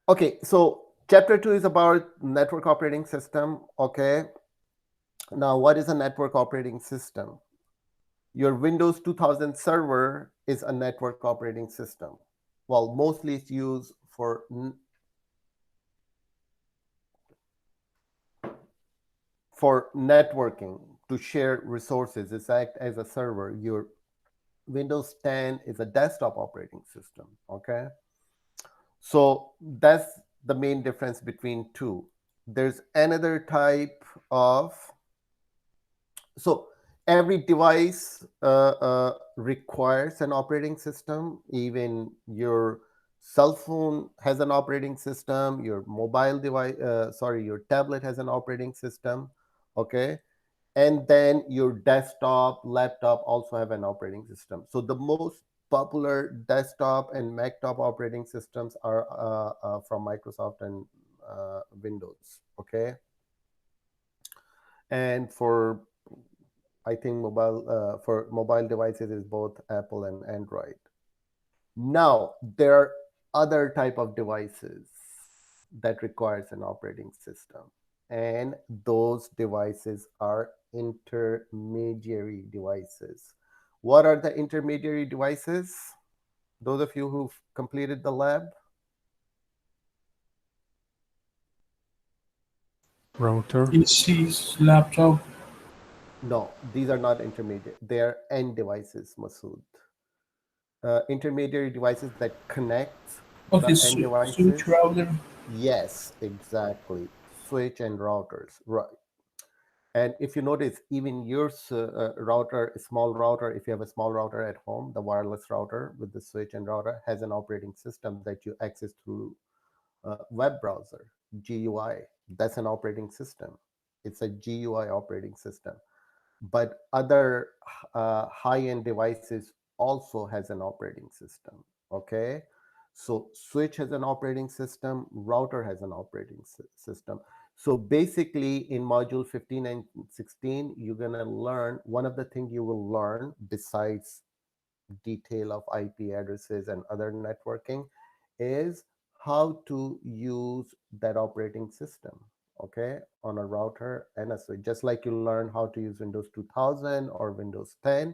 Okay, so chapter 2 is about network operating system. Okay, now what is a network operating system? Your Windows 2000 server is a network operating system. Well, mostly it's used for networking to share resources. It's act as a server. Your Windows 10 is a desktop operating system. Okay, so that's the main difference between two. There's another type of, so every device requires an operating system. Even your cell phone has an operating system, your mobile device, sorry, your tablet has an operating system. Okay, and then your desktop, laptop also have an operating system. So the most popular desktop and Mac-top operating systems are from Microsoft and Windows. Okay, and for, I think, for mobile devices is both Apple and Android. Now there are other type of devices that requires an operating system, and those devices are intermediary devices. What are the intermediary devices? Those of you who've completed the lab? Router. PCs, laptop. No, these are not intermediate. They are end devices, Masood. Intermediary devices that connect the Okay, end switch devices. router. Yes, exactly. Switch and routers, right? And if you notice, even your router, a small router, if you have a small router at home, the wireless router with the switch and router has an operating system that you access through web browser, GUI. That's an operating system. It's a GUI operating system. But other high-end devices also has an operating system. Okay, so switch has an operating system, router has an operating system. So basically in module 15 and 16 you're going to learn, one of the things you will learn besides detail of IP addresses and other networking is how to use that operating system, okay, on a router and a switch. Just like you learn how to use Windows 2000 or Windows 10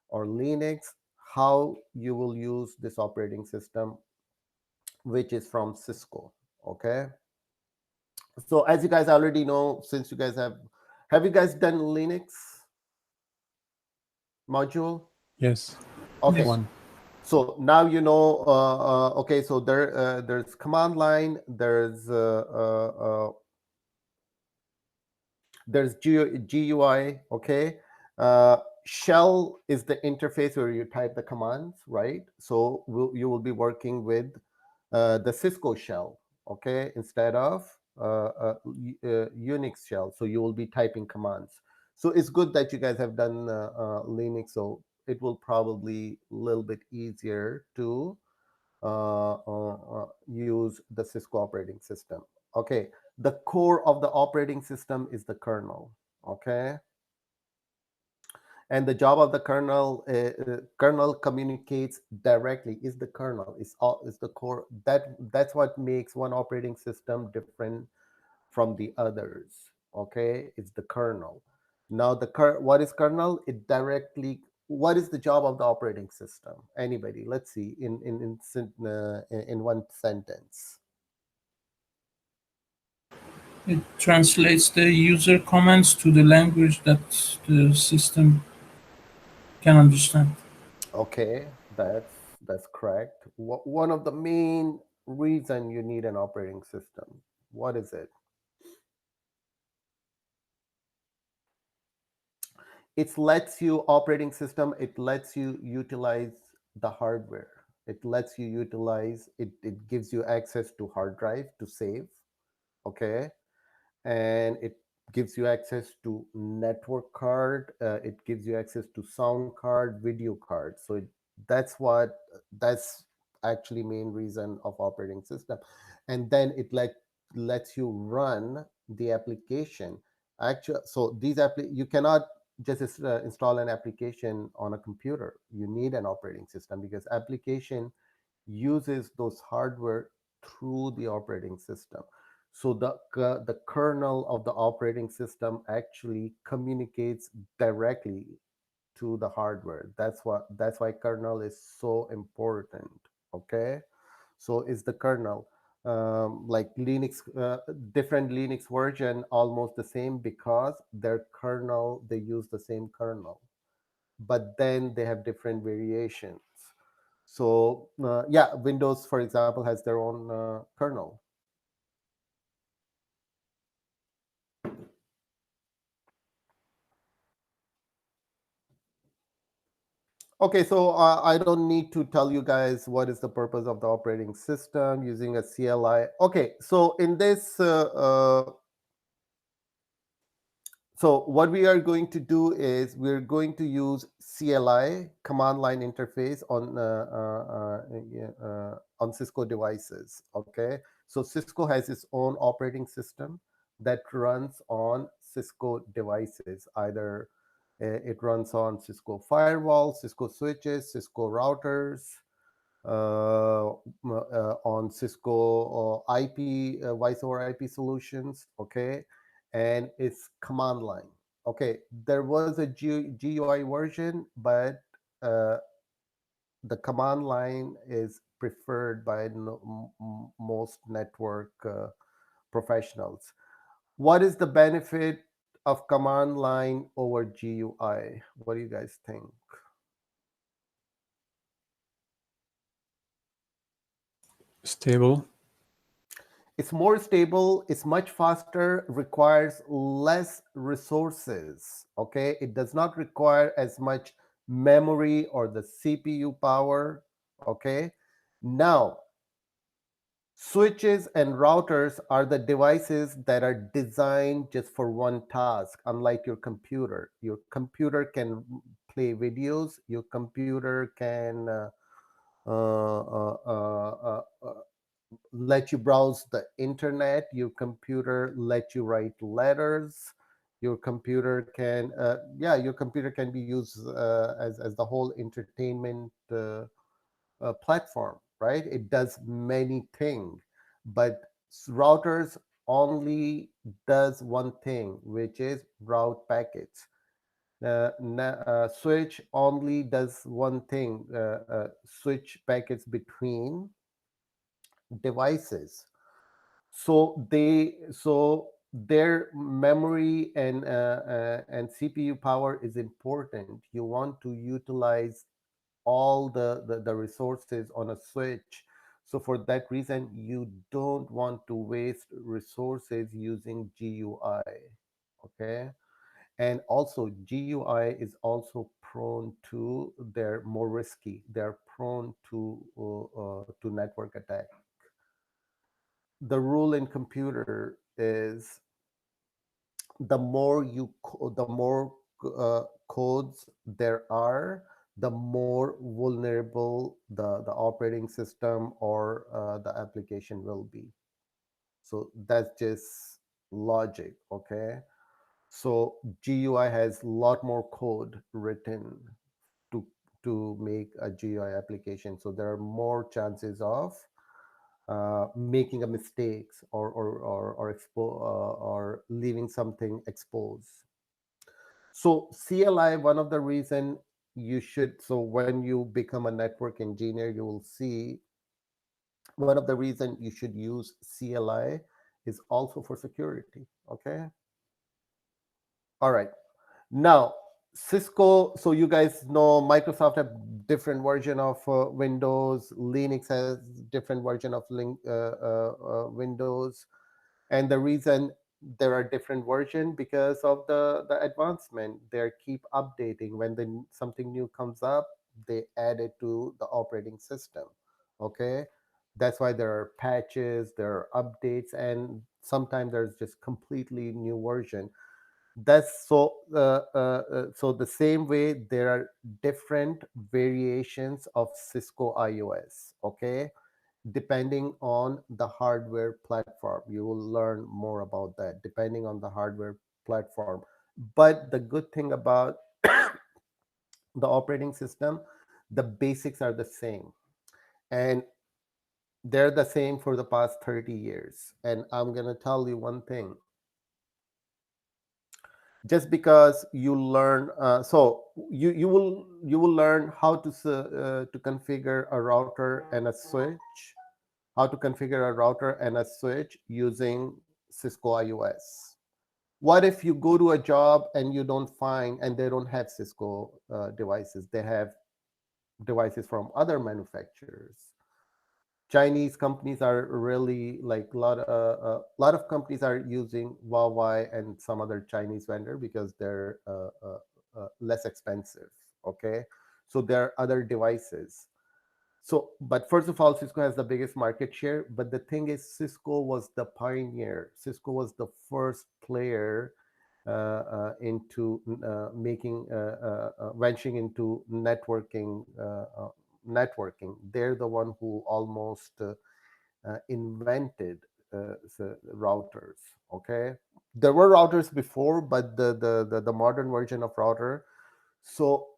or Linux, how you will use this operating system, which is from Cisco. Okay, so as you guys already know, since you guys have you guys done Linux module? Yes. Okay, Yes. One. so now you know. Okay, so there's command line, there's GUI. Okay, shell is the interface where you type the commands, right? So you will be working with the Cisco shell, okay, instead of Unix shell. So you will be typing commands. So it's good that you guys have done Linux. So it will probably a little bit easier to use the Cisco operating system. Okay, the core of the operating system is the kernel. Okay, and the job of the kernel communicates directly. Is the kernel is the core, that's what makes one operating system different from the others. Okay, it's the kernel. Now what is kernel? It directly, what is the job of the operating system? Anybody? Let's see, in one sentence. It translates the user commands to the language that the system can understand. Okay, that's correct. One of the main reason you need an operating system, what is it? It lets you, operating system, it lets you utilize the hardware. It lets you utilize it. It gives you access to hard drive to save. Okay, and it gives you access to network card. It gives you access to sound card, video card. So that's actually main reason of operating system. And then it lets you run the application. Actually, so you cannot just install an application on a computer. You need an operating system because application uses those hardware through the operating system. So the kernel of the operating system actually communicates directly to the hardware. That's why kernel is so important. Okay, so is the kernel, like Linux, different Linux version almost the same because their kernel, they use the same kernel, but then they have different variations. So yeah, Windows, for example, has their own kernel. Okay, so I don't need to tell you guys what is the purpose of the operating system using a CLI. Okay, so in this so what we are going to do is we're going to use CLI, command line interface, on Cisco devices. Okay, so Cisco has its own operating system that runs on Cisco devices. Either it runs on Cisco firewalls, Cisco switches, Cisco routers, on Cisco IP, voice over IP solutions. Okay, and it's command line. Okay, there was a GUI version, but uh, the command line is preferred by most network professionals. What is the benefit of command line over GUI? What do you guys think? Stable. It's more stable, it's much faster, requires less resources. Okay, it does not require as much memory or the CPU power. Okay, now switches and routers are the devices that are designed just for one task. Unlike your computer can play videos, your computer can let you browse the internet, your computer let you write letters, your computer can yeah, your computer can be used as the whole entertainment platform, right? It does many things, but routers only does one thing, which is route packets. Switch only does one thing, switch packets between devices. So their memory and CPU power is important. You want to utilize all the resources on a switch. So for that reason, you don't want to waste resources using GUI. Okay, and also GUI is also prone to, they're more risky, they're prone to network attack. The rule in computer is the more codes there are, the more vulnerable the operating system or the application will be. So that's just logic. Okay, so GUI has a lot more code written to make a GUI application, so there are more chances of making a mistakes, or leaving something exposed. So CLI, one of the reason you should, so when you become a network engineer, you will see one of the reason you should use CLI is also for security. Okay, all right. Now, Cisco, so you guys know Microsoft have different version of Windows, Linux has different version of Windows, and the reason there are different version because of the advancement. They keep updating. When something new comes up, they add it to the operating system. Okay, that's why there are patches, there are updates, and sometimes there's just completely new version. That's so the same way there are different variations of Cisco iOS. Okay, depending on the hardware platform, you will learn more about that depending on the hardware platform. But the good thing about the operating system, the basics are the same. And They're the same for the past 30 years. And I'm going to tell you one thing. Just because you learn, so you will learn how to configure a router and a switch, how to configure a router and a switch using Cisco IOS. What if you go to a job and you don't find, and they don't have Cisco devices, they have devices from other manufacturers. Chinese companies are really like lot of companies are using Huawei and some other Chinese vendor because they're less expensive. Okay, so there are other devices. So, but first of all, Cisco has the biggest market share. But the thing is, Cisco was the pioneer. Cisco was the first player into making venturing into networking. They're the one who almost invented routers. Okay, there were routers before, but the modern version of router. So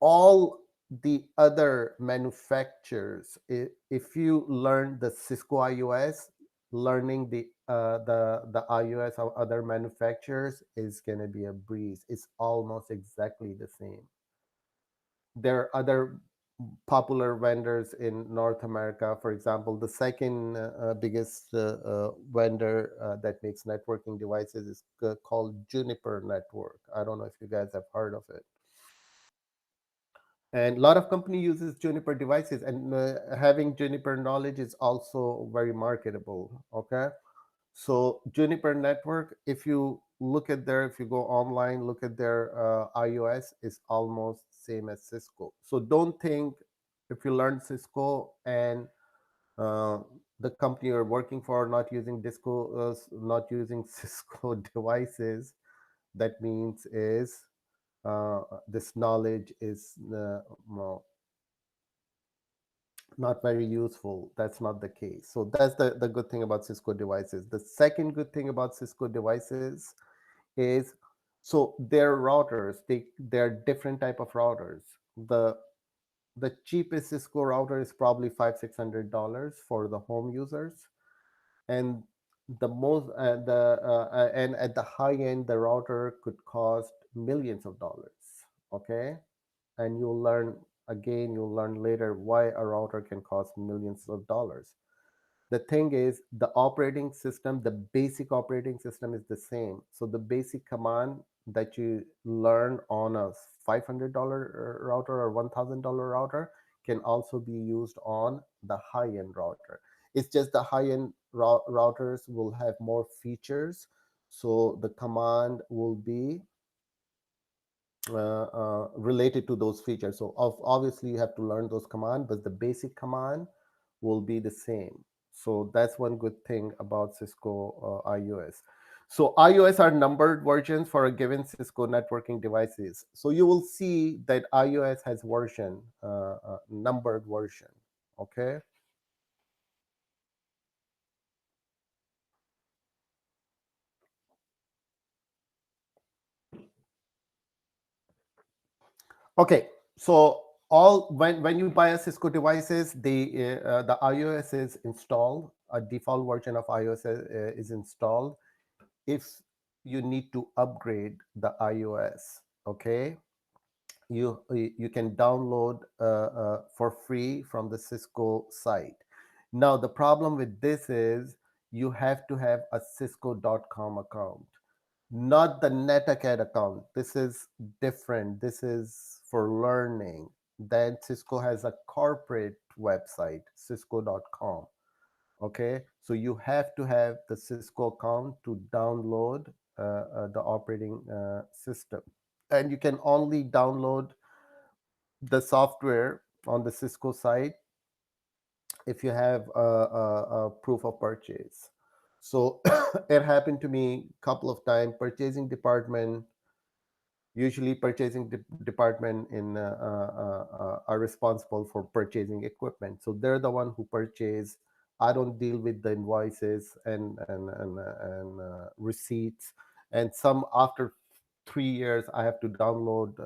all the other manufacturers, if you learn the Cisco iOS, learning the iOS of other manufacturers is going to be a breeze. It's almost exactly the same. There are other popular vendors in North America. For example, the second biggest vendor that makes networking devices is called Juniper Network. I don't know if you guys have heard of it. And a lot of company uses Juniper devices, and having Juniper knowledge is also very marketable. Okay, so Juniper Network, if you look at their, if you go online, look at their iOS, is almost same as Cisco. So don't think if you learn Cisco and uh, the company you're working for not using not using Cisco devices, that means is this knowledge is not very useful. That's not the case. So that's the good thing about Cisco devices. The second good thing about Cisco devices is, so their routers, they're different type of routers. The cheapest Cisco router is probably $500-600 for the home users, and the most and at the high end the router could cost millions of dollars. Okay, and you'll learn, again you'll learn later why a router can cost millions of dollars. The thing is, the operating system, the basic operating system is the same. So the basic command that you learn on a $500 router or $1,000 router can also be used on the high end router. It's just the high end routers will have more features, so the command will be related to those features. So obviously you have to learn those commands, but the basic command will be the same. So that's one good thing about Cisco iOS. So iOS are numbered versions for a given Cisco networking devices. So you will see that iOS has numbered version. Okay. Okay, so all when you buy a Cisco devices, the iOS is installed. A default version of iOS is installed. If you need to upgrade the iOS, okay, you can download for free from the Cisco site. Now the problem with this is you have to have a Cisco.com account, not the Netacad account. This is different. This is for learning. Then Cisco has a corporate website, cisco.com. Okay, so you have to have the Cisco account to download the operating system. And you can only download the software on the Cisco site if you have a proof of purchase. So it happened to me a couple of times. Purchasing department, usually purchasing department in are responsible for purchasing equipment, so they're the one who purchase. I don't deal with the invoices and receipts. And some after 3 years I have to download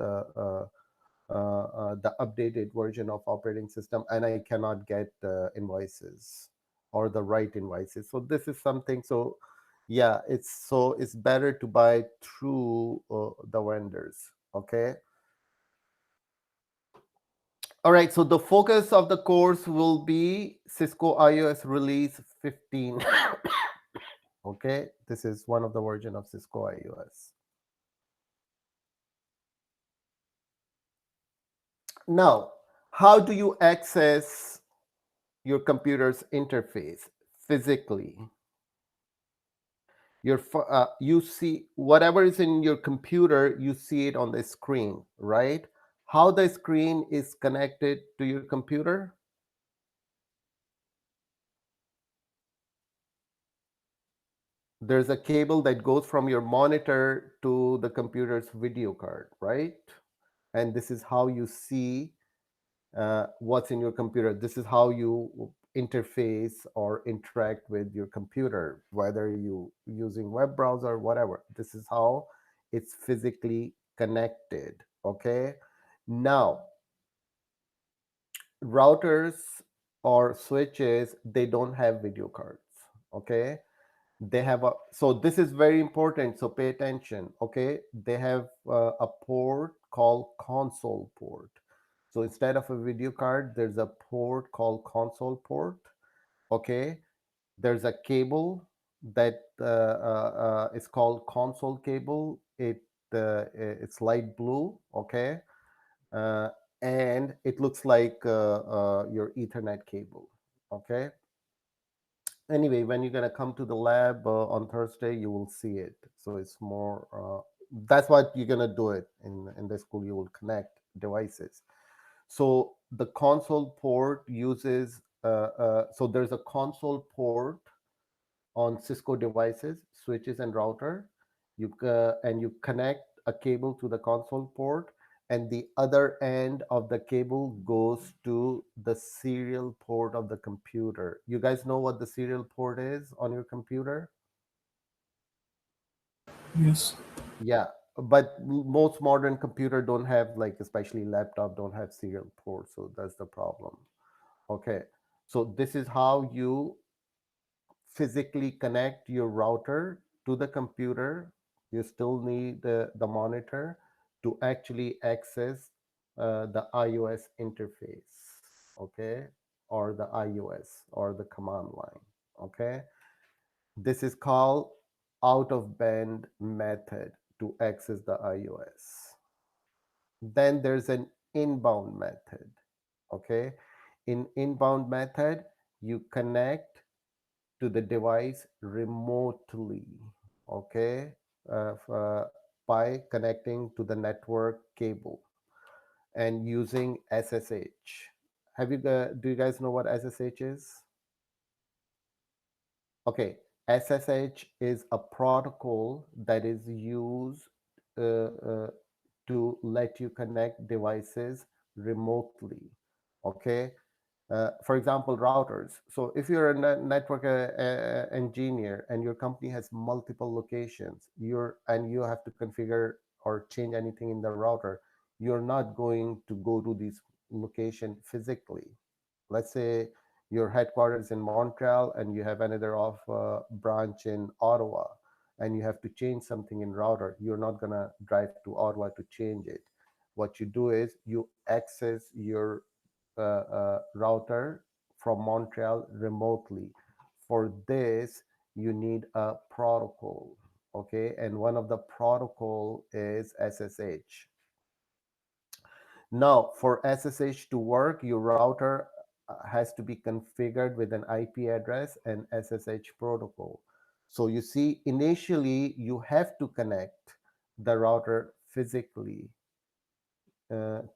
the updated version of operating system, and I cannot get invoices or the right invoices. So this is something. So yeah, it's better to buy through the vendors. Okay. All right. So the focus of the course will be Cisco iOS release 15. Okay. This is one of the version of Cisco iOS. Now, how do you access your computer's interface physically? You see whatever is in your computer, you see it on the screen, right? How the screen is connected to your computer? There's a cable that goes from your monitor to the computer's video card, right? And this is how you see what's in your computer. This is how you interface or interact with your computer, whether you using web browser, whatever. This is how it's physically connected. Okay. Now, routers or switches, they don't have video cards. Okay. They have a, so this is very important, so pay attention. Okay, they have a port called console port. So instead of a video card, there's a port called console port. Okay, there's a cable that is called console cable. It's light blue. Okay, uh, and it looks like your ethernet cable. Okay. Anyway, when you're gonna come to the lab on Thursday, you will see it. So it's more. That's what you're gonna do it in the school. You will connect devices. So the console port uses. So there's a console port on Cisco devices, switches, and router. And you connect a cable to the console port, and the other end of the cable goes to the serial port of the computer. You guys know what the serial port is on your computer? Yes. Yeah, but most modern computer don't have, like especially laptop don't have serial port, so that's the problem. Okay, so this is how you physically connect your router to the computer. You still need the monitor to actually access the iOS interface, okay, or the iOS or the command line, okay. This is called out of band method to access the iOS. Then there's an inbound method, okay. In inbound method, you connect to the device remotely, okay, by connecting to the network cable and using SSH. Do you guys know what SSH is? Okay, SSH is a protocol that is used uh, uh, to let you connect devices remotely. Okay, for example, routers. So if you're a network engineer and your company has multiple locations, and you have to configure or change anything in the router, you're not going to go to this location physically. Let's say your headquarters in Montreal and you have another branch in Ottawa, and you have to change something in router. You're not gonna drive to Ottawa to change it. What you do is you access your router from Montreal remotely. For this, you need a protocol, okay? And one of the protocol is SSH. Now, for SSH to work, your router has to be configured with an IP address and SSH protocol. So you see, initially, you have to connect the router physically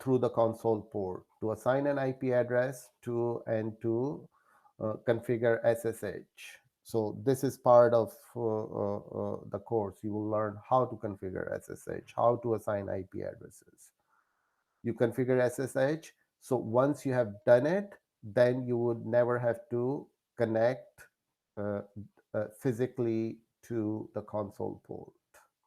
through the console port to assign an IP address to configure SSH. So this is part of the course. You will learn how to configure SSH, how to assign IP addresses. You configure SSH. So once you have done it, then you would never have to connect uh, physically to the console port.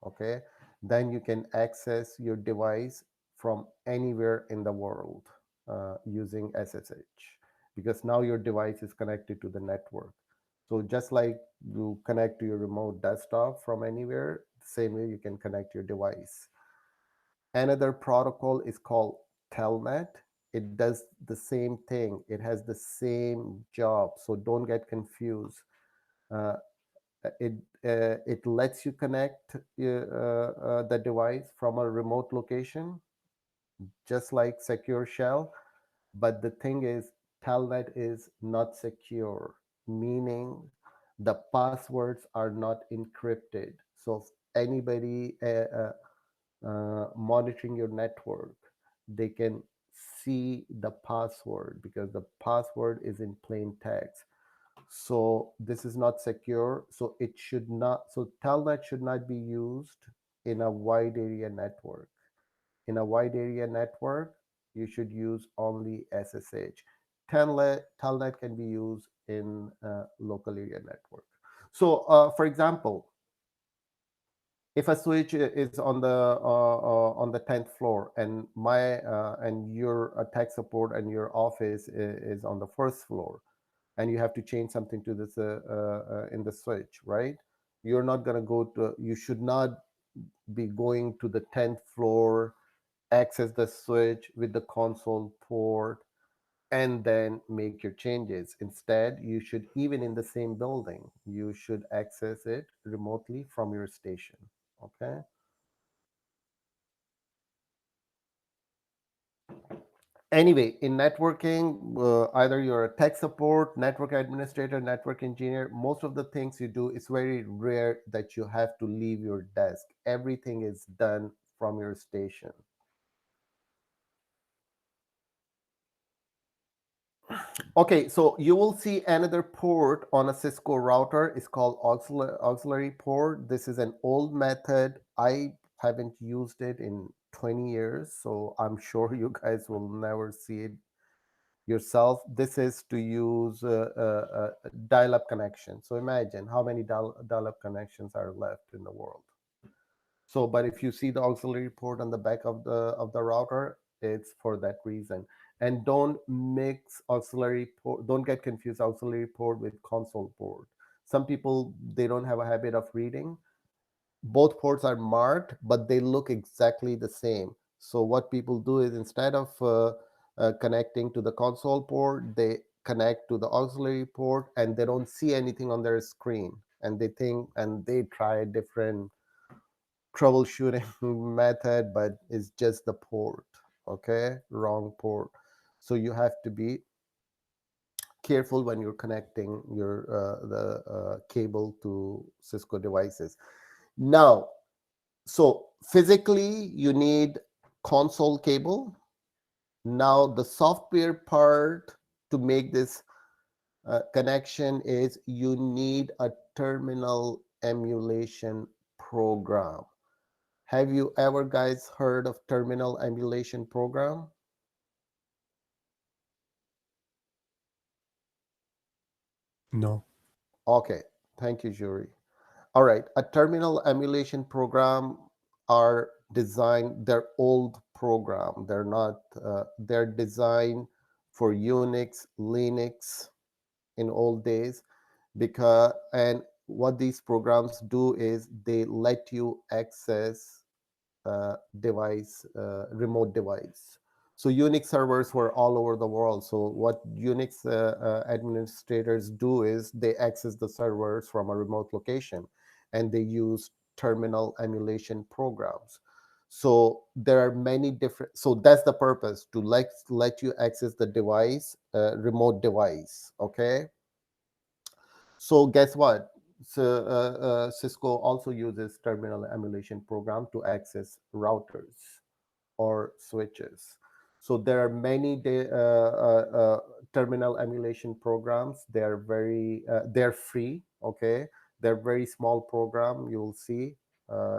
Okay, then you can access your device from anywhere in the world using SSH, because now your device is connected to the network. So just like you connect to your remote desktop from anywhere, same way you can connect your device. Another protocol is called Telnet. It does the same thing. It has the same job. So don't get confused. Uh, it it lets you connect the device from a remote location, just like Secure Shell. But the thing is, Telnet is not secure, meaning the passwords are not encrypted. So if anybody monitoring your network, they can see the password because the password is in plain text. So this is not secure. So it should not. So Telnet should not be used in a wide area network. In a wide area network, you should use only SSH. Telnet can be used in local area network. So, for example, if a switch is on the 10th floor, and my and your tech support and your office is on the first floor, and you have to change something to this in the switch, right? You're not going to go to, you should not be going to the 10th floor, access the switch with the console port, and then make your changes. Instead, you should, even in the same building, you should access it remotely from your station. Okay. Anyway, in networking, either you're a tech support, network administrator, network engineer, most of the things you do, it's very rare that you have to leave your desk. Everything is done from your station. Okay, so you will see another port on a Cisco router. It's called auxiliary port. This is an old method. I haven't used it in 20 years, so I'm sure you guys will never see it yourself. This is to use a dial-up connection. So imagine how many dial-up connections are left in the world. So, but if you see the auxiliary port on the back of the router, it's for that reason. And don't mix auxiliary port. Don't get confused auxiliary port with console port. Some people, they don't have a habit of reading. Both ports are marked, but they look exactly the same. So what people do is, instead of connecting to the console port, they connect to the auxiliary port, and they don't see anything on their screen, and they think, and they try different troubleshooting method, but it's just the port. Okay, wrong port. So you have to be careful when you're connecting your the cable to Cisco devices. Now, so physically you need console cable. Now the software part to make this connection is, you need a terminal emulation program. Have you ever guys heard of terminal emulation program? No. Okay, thank you, Jury. All right, a terminal emulation program are designed, they're old program. They're not, they're designed for Unix, Linux in old days, because, and what these programs do is they let you access remote device. So Unix servers were all over the world. So what Unix administrators do is they access the servers from a remote location, and they use terminal emulation programs. So there are many different. So that's the purpose, to let you access the device, remote device. Okay. So guess what? So Cisco also uses terminal emulation program to access routers or switches. So there are many terminal emulation programs. They're free. Okay, they're very small program. You will see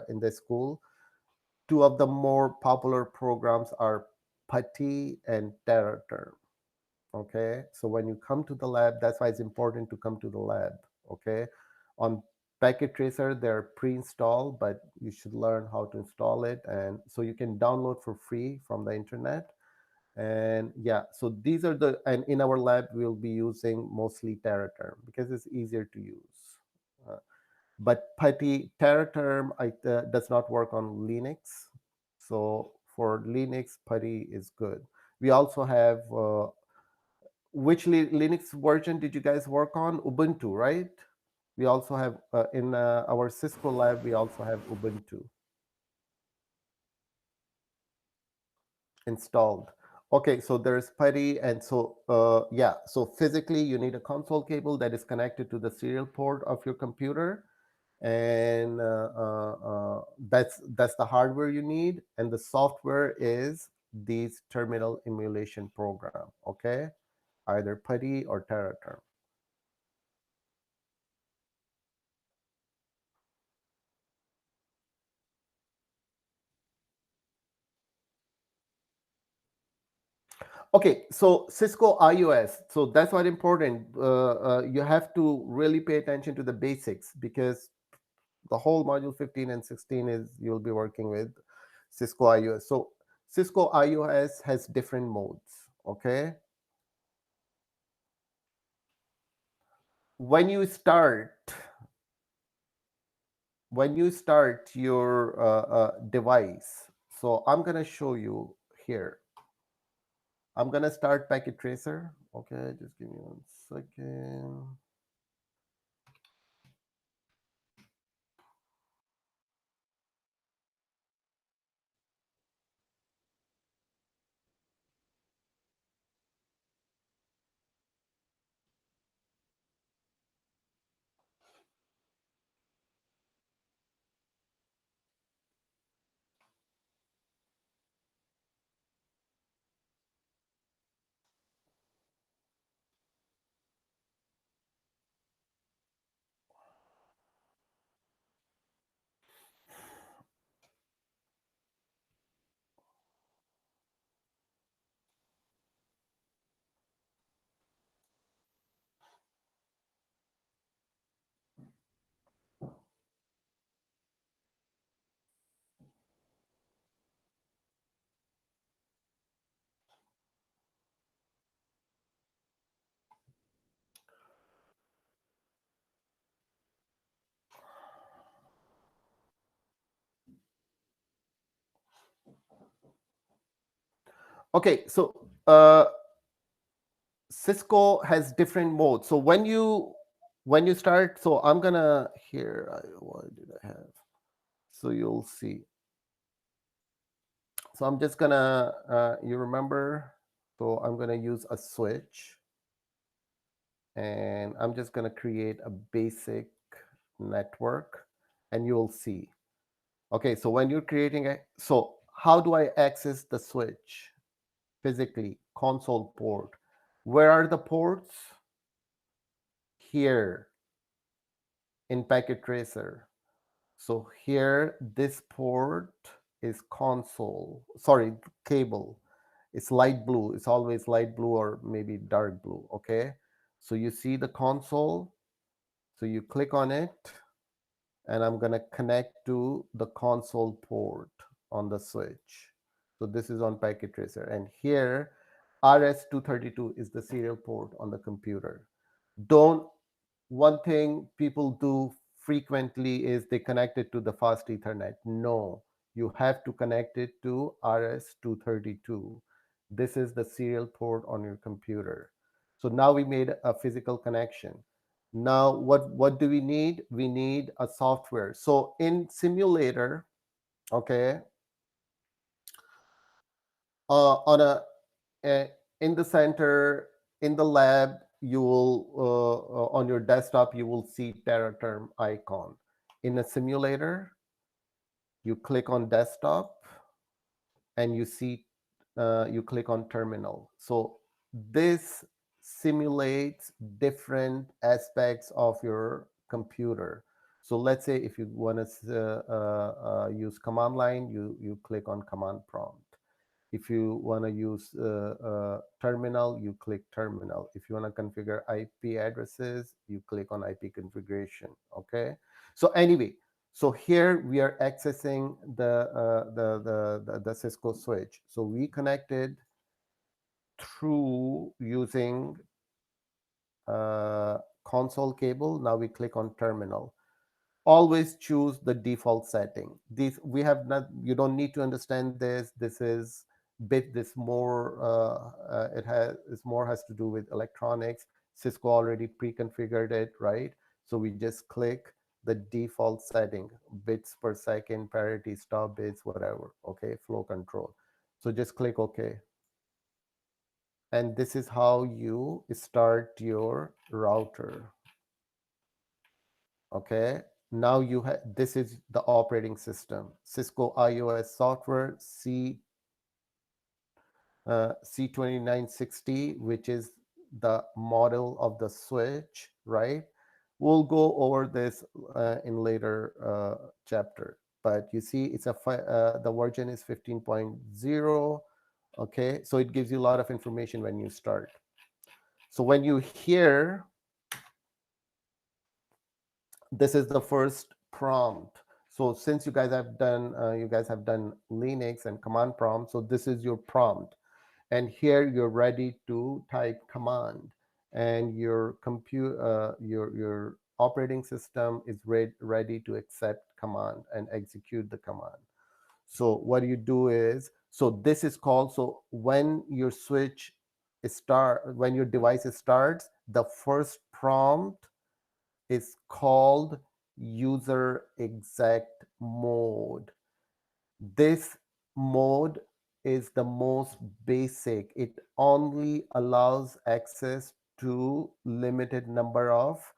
in the school. Two of the more popular programs are PuTTY and TerraTerm. Okay, so when you come to the lab, that's why it's important to come to the lab. Okay, on Packet tracer, they're pre-installed, but you should learn how to install it, and so you can download for free from the internet. And yeah, so these are the, and in our lab we'll be using mostly Terraterm because it's easier to use. uh, but putty Terraterm does not work on Linux. So for Linux, putty is good. We also have which Linux version did you guys work on? Ubuntu, right? We also have in our Cisco lab, we also have Ubuntu installed. Okay, so there's putty, and so yeah, so physically you need a console cable that is connected to the serial port of your computer, and that's the hardware you need, and the software is these terminal emulation program. Okay, either putty or Terraterm. Okay, so Cisco iOS. So that's what important. You have to really pay attention to the basics because the whole module 15 and 16 is you'll be working with Cisco iOS. So Cisco iOS has different modes. Okay, when you start your device. So I'm gonna show you here. I'm gonna start packet tracer. Okay, just give me 1 second. Okay, so Cisco has different modes. So when you start, so I'm gonna here. What did I have? So you'll see. So I'm just gonna you remember. So I'm gonna use a switch, and I'm just gonna create a basic network, and you'll see. Okay, so when you're creating a, so how do I access the switch physically? Console port. Where are the ports? Here in packet tracer. So here, this port is console, sorry, cable. It's light blue. It's always light blue or maybe dark blue. Okay. So you see the console. So you click on it, and I'm going to connect to the console port on the switch. So this is on packet tracer. And here, RS-232 is the serial port on the computer. Don't One thing people do frequently is they connect it to the fast Ethernet. No, you have to connect it to RS-232. This is the serial port on your computer. So now we made a physical connection. Now, what do we need? We need a software. So in simulator, okay, on a in the center, in the lab, you will on your desktop you will see Terraterm icon. In a simulator, you click on desktop, and you see you click on terminal. So this simulates different aspects of your computer. So let's say if you want to use command line, you click on command prompt. If you want to use terminal, you click terminal. If you want to configure IP addresses, you click on IP configuration. Okay. So anyway, so here we are accessing the Cisco switch. So we connected through using console cable. Now we click on terminal. Always choose the default setting. These we have not, you don't need to understand this. This is bit this more it has is more has to do with electronics. Cisco already pre-configured it, right? So we just click the default setting, bits per second, parity, stop bits, whatever. Okay, flow control. So just click OK. And this is how you start your router. Okay, now you have, this is the operating system, Cisco iOS software C2960, which is the model of the switch, right? We'll go over this in later chapter, but you see it's the version is 15.0. Okay, so it gives you a lot of information when you start. So when you hear, this is the first prompt. So since you guys have done Linux and command prompt, so this is your prompt, and here you're ready to type command, and your operating system is ready to accept command and execute the command. So what you do is, so this is called, so when your switch when your device starts, the first prompt is called user exact mode. This mode is the most basic. It only allows access to limited number of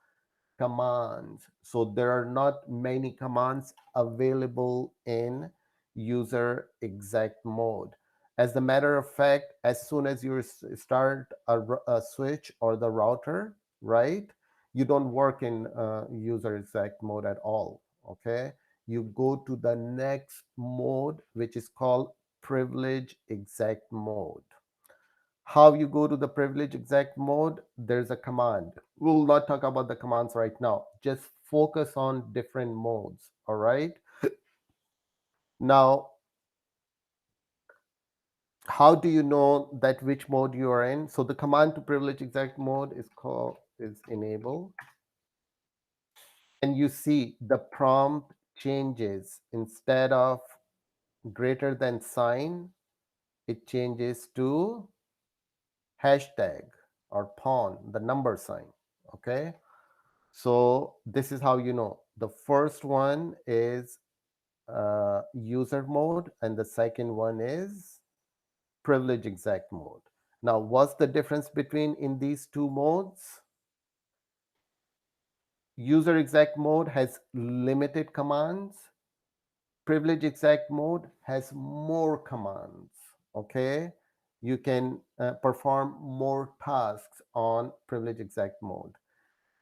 commands. So there are not many commands available in user exact mode. As a matter of fact, as soon as you start a switch or the router, right, you don't work in user exact mode at all. Okay, you go to the next mode, which is called privilege exact mode. How you go to the privilege exact mode, there's a command. We'll not talk about the commands right now, just focus on different modes. All right, now how do you know that which mode you are in? So the command to privilege exact mode is enable, and you see the prompt changes. Instead of greater than sign, it changes to hashtag or pawn, the number sign. Okay, so this is how you know. The first one is user mode, and the second one is privilege exact mode. Now, what's the difference between in these two modes? User exact mode has limited commands. Privilege exact mode has more commands. Okay, you can perform more tasks on privilege exact mode.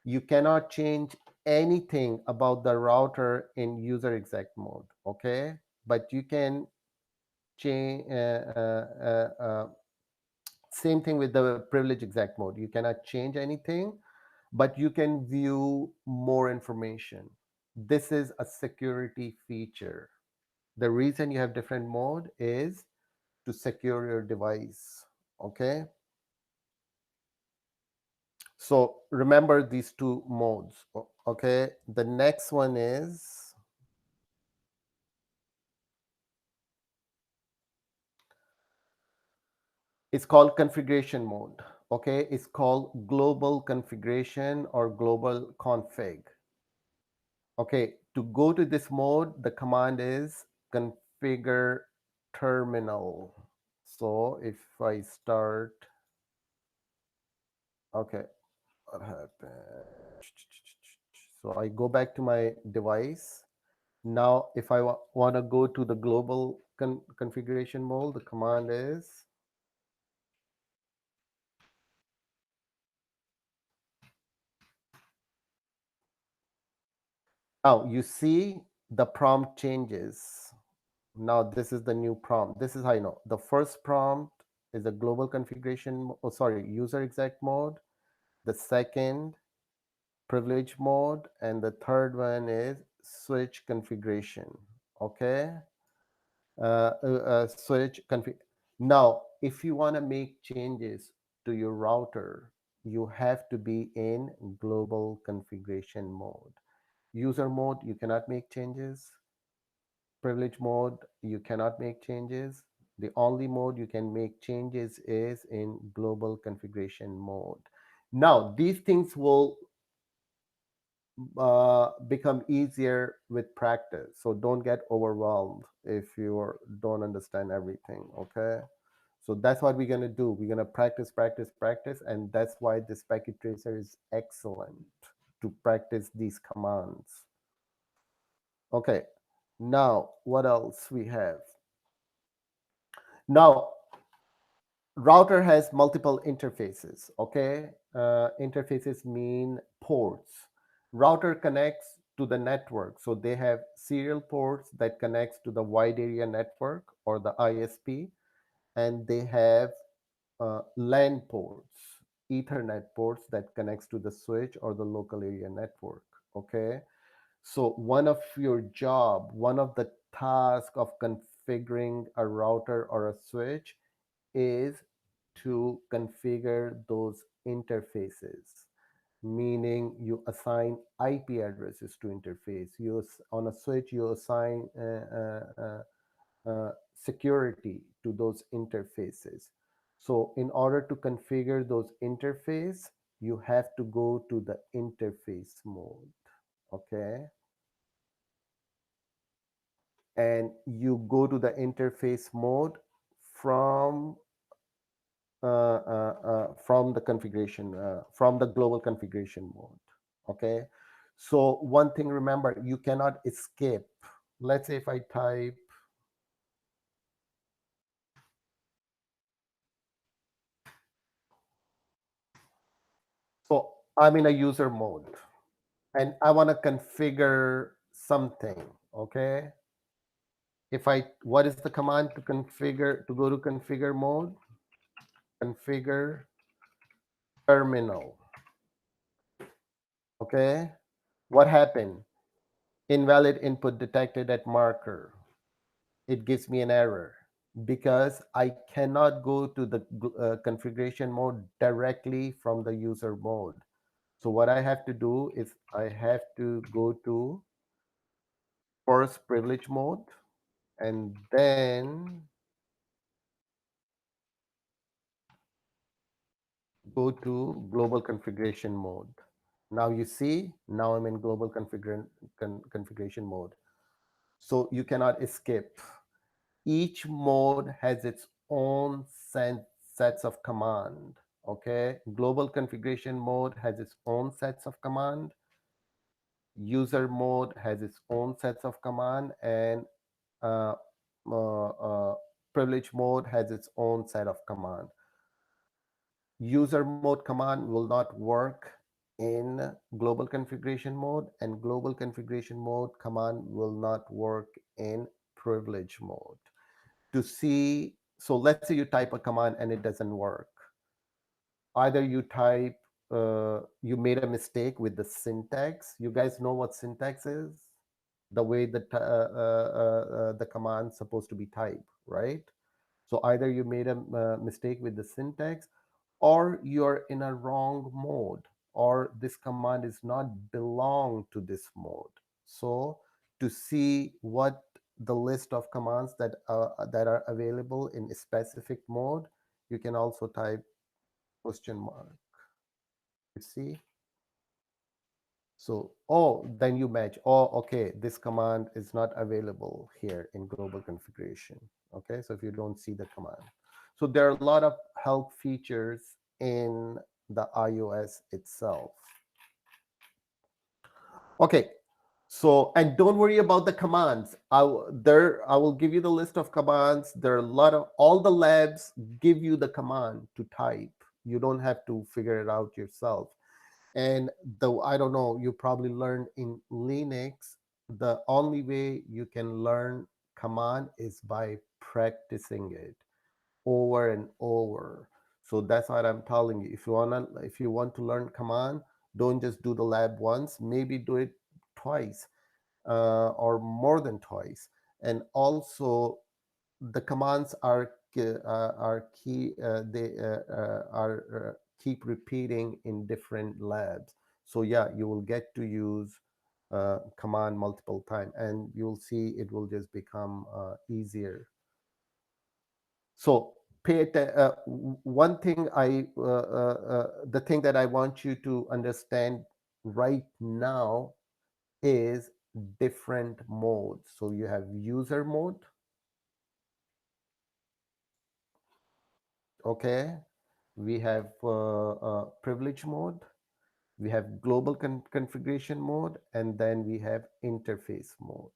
You cannot change anything about the router in user exact mode. Okay, but you can change same thing with the privilege exact mode. You cannot change anything, but you can view more information. This is a security feature. The reason you have different mode is to secure your device. Okay, so remember these two modes. Okay, the next one is, it's called configuration mode. Okay, it's called global configuration or global config. Okay, to go to this mode, the command is configure terminal. So if I start, okay, what happened? So I go back to my device. Now, if I want to go to the global configuration mode, the command is, now you see the prompt changes, Now this is the new prompt. This is how you know. The first prompt is a global configuration, oh sorry, user exec mode. The second, privilege mode, and the third one is switch configuration. Okay, switch config. Now, if you want to make changes to your router, you have to be in global configuration mode. User mode, you cannot make changes. Privilege mode, you cannot make changes. The only mode you can make changes is in global configuration mode. Now, these things will become easier with practice. So don't get overwhelmed if you don't understand everything. Okay. So that's what we're going to do. We're going to practice, practice, practice. And that's why this packet tracer is excellent to practice these commands. Okay. Now, what else we have? Now, router has multiple interfaces. Okay, interfaces mean ports. Router connects to the network, so they have serial ports that connects to the wide area network or the ISP, and they have LAN ports, ethernet ports that connects to the switch or the local area network. Okay, so one of the tasks of configuring a router or a switch is to configure those interfaces, meaning you assign IP addresses to interface. On a switch, you assign security to those interfaces. So in order to configure those interface, you have to go to the interface mode. Okay. And you go to the interface mode from from the configuration, from the global configuration mode. Okay. So one thing, remember, you cannot escape. Let's say if I type, so I'm in a user mode and I want to configure something. Okay. What is the command to configure, to go to configure mode? Configure terminal. Okay. What happened? Invalid input detected at marker. It gives me an error because I cannot go to the configuration mode directly from the user mode. So what I have to do is I have to go to first privilege mode and then go to global configuration mode. Now you see, now I'm in global configuration mode. So you cannot escape. Each mode has its own sets of command. Okay, global configuration mode has its own sets of command. User mode has its own sets of command, and uh, uh, uh, privilege mode has its own set of command. User mode command will not work in global configuration mode, and global configuration mode command will not work in privilege mode. To see, so let's say you type a command and it doesn't work. Either you type, you made a mistake with the syntax. You guys know what syntax is? The way the command's supposed to be typed, right? So either you made a mistake with the syntax, or you're in a wrong mode, or this command is not belong to this mode. So to see what the list of commands that are available in a specific mode, you can also type question mark. You see? So, oh, then you match. Oh, okay, this command is not available here in global configuration. Okay, so if you don't see the command. So there are a lot of help features in the iOS itself. Okay, so, and don't worry about the commands. I will give you the list of commands. There are a lot of, all the labs give you the command to type. You don't have to figure it out yourself. And though I don't know, you probably learned in Linux, the only way you can learn command is by practicing it over and over. So that's what I'm telling you. If you want to learn command, don't just do the lab once, maybe do it twice, or more than twice. And also, the commands are key. They are keep repeating in different labs. So yeah, you will get to use command multiple time, and you'll see it will just become easier. So one thing the thing that I want you to understand right now is different modes. So you have user mode, okay? We have privilege mode, we have global configuration mode, and then we have interface mode,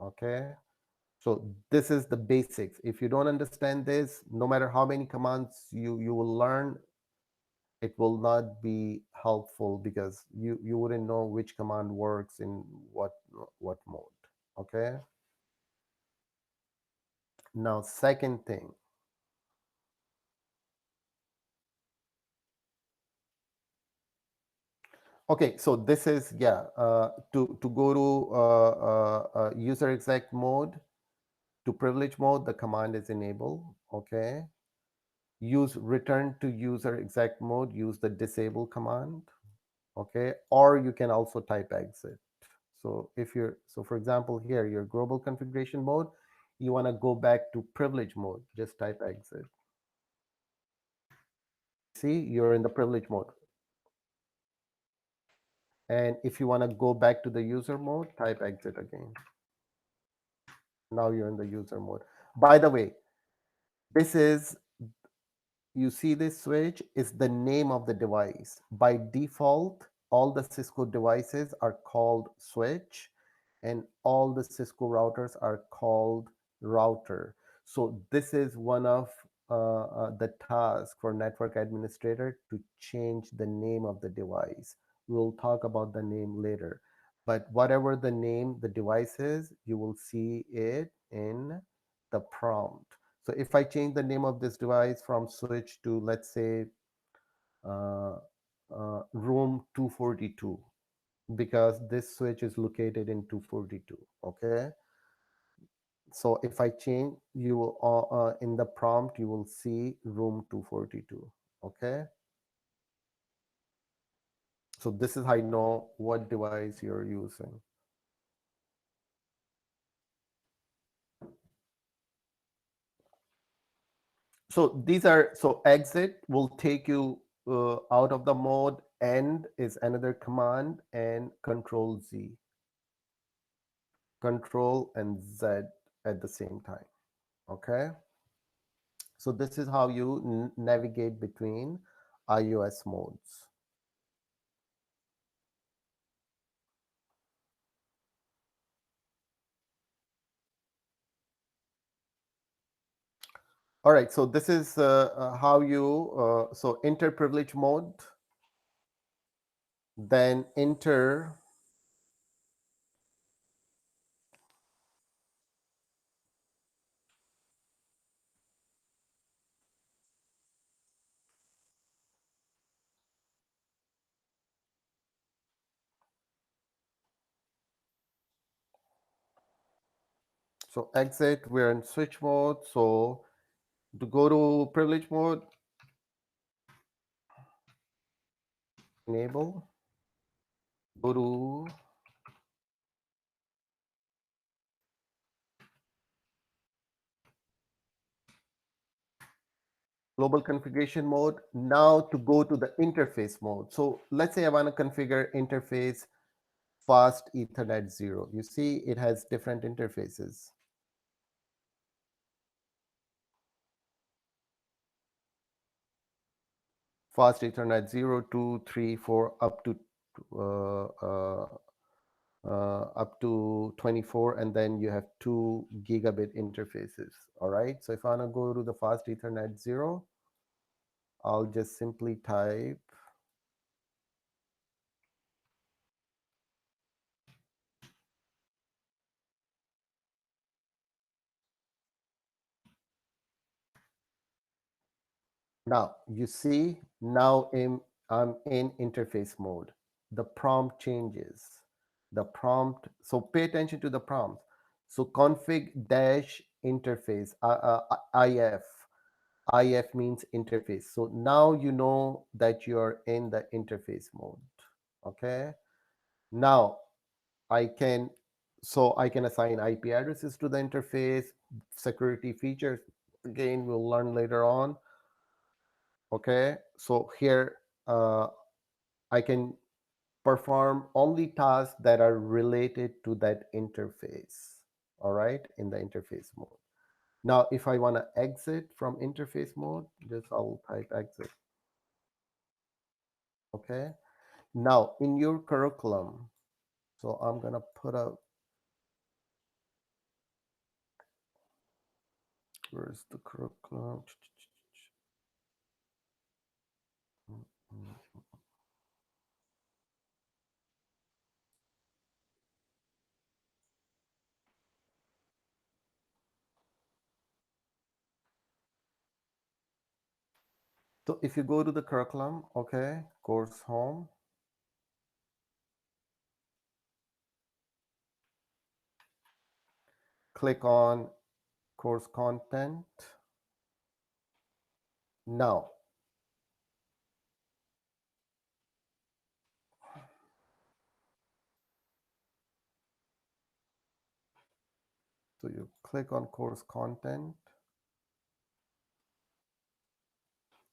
okay? So this is the basics. If you don't understand this, no matter how many commands you will learn, it will not be helpful because you wouldn't know which command works in what mode, okay? Now, second thing. Okay, so this is, yeah, to go to user exec mode, to privilege mode, the command is enable, okay? Use return to user exec mode, use the disable command, okay? Or you can also type exit. So for example, here, your global configuration mode, you want to go back to privilege mode, just type exit. See, you're in the privilege mode. And if you want to go back to the user mode, type exit again. Now you're in the user mode. By the way, this is, you see this switch is the name of the device. By default, all the Cisco devices are called switch, and all the Cisco routers are called router. So this is one of the tasks for network administrator, to change the name of the device. We'll talk about the name later. But whatever the name the device is, you will see it in the prompt. So if I change the name of this device from switch to, let's say, uh, room 242, because this switch is located in 242, okay? So if I change, you will, in the prompt, you will see room 242, okay? So this is how you know what device you're using. So these are, so exit will take you out of the mode, end is another command, and control Z, control and Z at the same time, okay? So this is how you navigate between iOS modes. All right, so this is how you, so enter privilege mode, then enter, so exit, we're in switch mode. So to go to privilege mode, enable, go to global configuration mode. Now to go to the interface mode. So let's say I want to configure interface fast Ethernet 0. You see, it has different interfaces. Fast Ethernet 0, 2, 3, 4, uh, uh, up to 24, and then you have 2 gigabit interfaces. All right. So if I want to go to the fast Ethernet 0, I'll just simply type Now you see, I'm in interface mode. The prompt changes. The prompt, so pay attention to the prompt. So config dash interface, IF. IF means interface. So now you know that you're in the interface mode. Okay. Now I can, so I can assign IP addresses to the interface, security features. Again, we'll learn later on. Okay, so here uh, I can perform only tasks that are related to that interface. All right, in the interface mode. Now, if I want to exit from interface mode, just I'll type exit. Okay, now in your curriculum, so I'm gonna put up, where's the curriculum? So if you go to the curriculum, okay, course home, click on course content. Now, so you click on course content.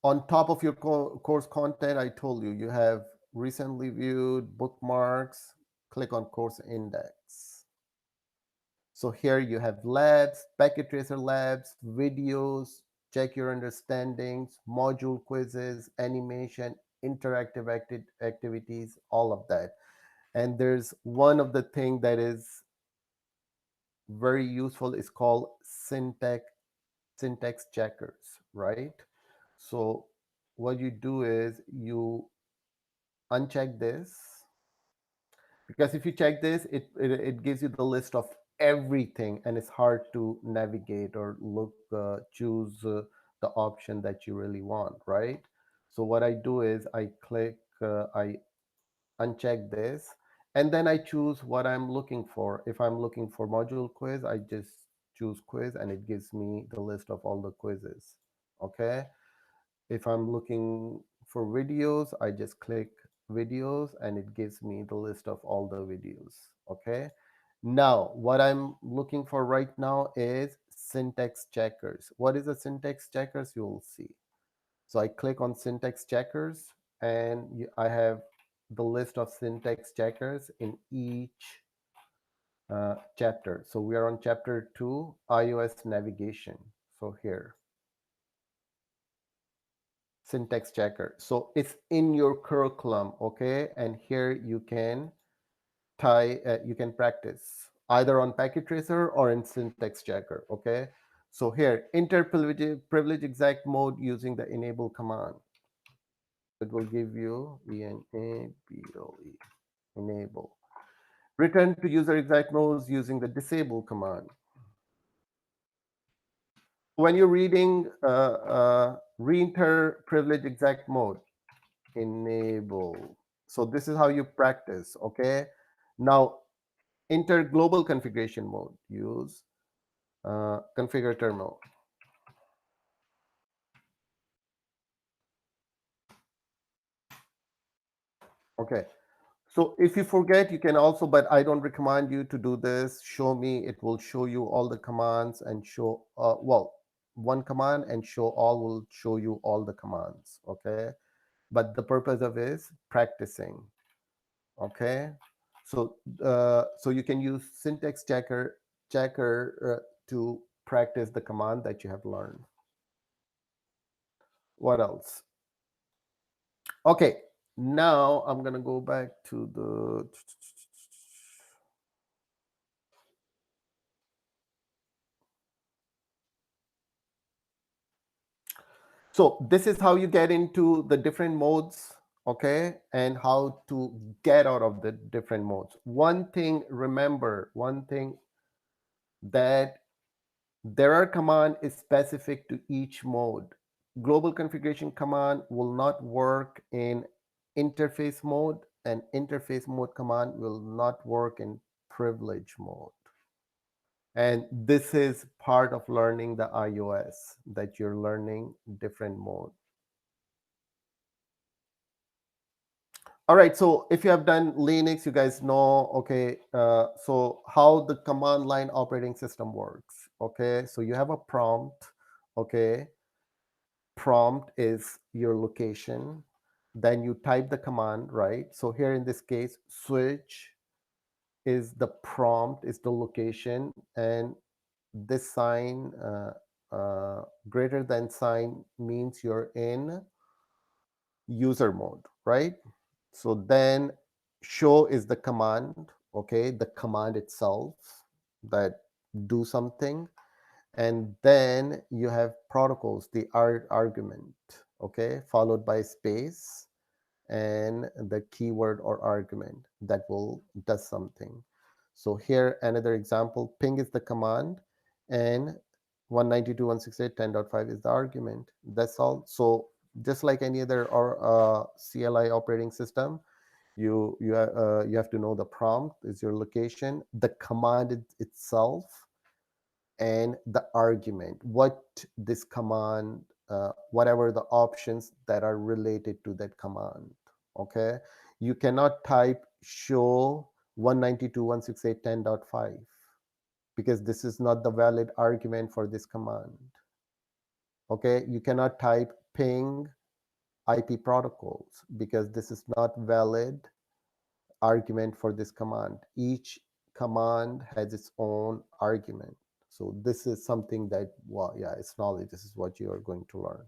On top of your course content, I told you, you have recently viewed, bookmarks, click on course index. So here you have labs, packet tracer labs, videos, check your understandings, module quizzes, animation, interactive activities, all of that. And there's one of the thing that is very useful is called syntax checkers, right? So what you do is you uncheck this, because if you check this, it gives you the list of everything, and it's hard to navigate or look, choose the option that you really want, right? So what I do is I click, I uncheck this, and then I choose what I'm looking for. If I'm looking for module quiz, I just choose quiz, and it gives me the list of all the quizzes. Okay. If I'm looking for videos, I just click videos, and it gives me the list of all the videos. Okay. Now, what I'm looking for right now is syntax checkers. What is a syntax checkers? You will see. So I click on syntax checkers, and I have the list of syntax checkers in each chapter. So we are on chapter 2, iOS navigation. So here, syntax checker. So it's in your curriculum, okay? And here you can you can practice either on packet tracer or in syntax checker, okay? So here, enter privilege exact mode using the enable command. It will give you enable, enable. Return to user exact modes using the disable command. When you're reading re-enter privilege exact mode, enable. So this is how you practice, okay? Now, enter global configuration mode, use configure terminal. Okay, so if you forget, you can also, but I don't recommend you to do this. Show me, it will show you all the commands and show, well, one command and show all will show you all the commands, okay? But the purpose of is practicing, okay? So you can use syntax checker to practice the command that you have learned. What else? Okay, now I'm gonna go back to the, so this is how you get into the different modes, okay, and how to get out of the different modes. One thing, remember, one thing, that there are command is specific to each mode. global configuration command will not work in interface mode, and interface mode command will not work in privilege mode. And this is part of learning the iOS, that you're learning different mode. All right, so if you have done Linux, you guys know, okay, so how the command line operating system works. Okay, so you have a prompt. Okay, prompt is your location. Then you type the command, right? So here in this case, switch is the prompt, is the location, and this sign, greater than sign, means you're in user mode, right? So then show is the command, okay, the command itself that do something. And then you have protocols, the argument, okay, followed by space and the keyword or argument that will does something. So here another example, ping is the command and 192.168.10.5 is the argument. That's all. So just like any other or CLI operating system, you have to know the prompt is your location, the command itself, and the argument, what this command, whatever the options that are related to that command. Okay, you cannot type show 192.168.10.5 because this is not the valid argument for this command. Okay, you cannot type ping IP protocols because this is not valid argument for this command. Each command has its own argument. So this is something that, well, yeah, it's knowledge. This is what you are going to learn.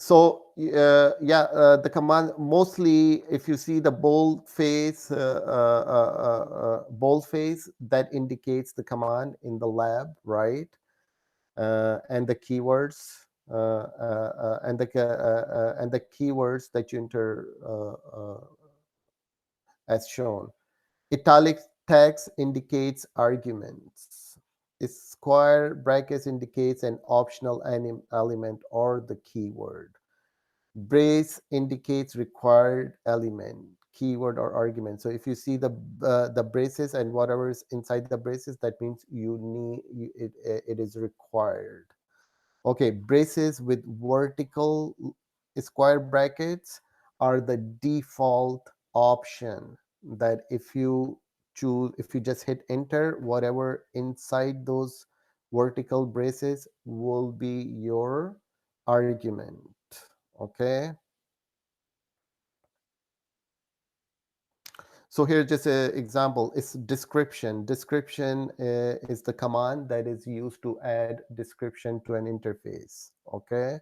So the command, mostly if you see the bold face, that indicates the command in the lab, right? And the keywords and the keywords that you enter as shown. Italic text indicates arguments. Square brackets indicates an optional element or the keyword. Brace indicates required element, keyword or argument. So if you see the braces and whatever is inside the braces, that means it is required. Okay, braces with vertical square brackets are the default option, that if you choose, if you just hit enter, whatever inside those vertical braces will be your argument. Okay, so here's just an example. It's description. Description is the command that is used to add description to an interface. Okay,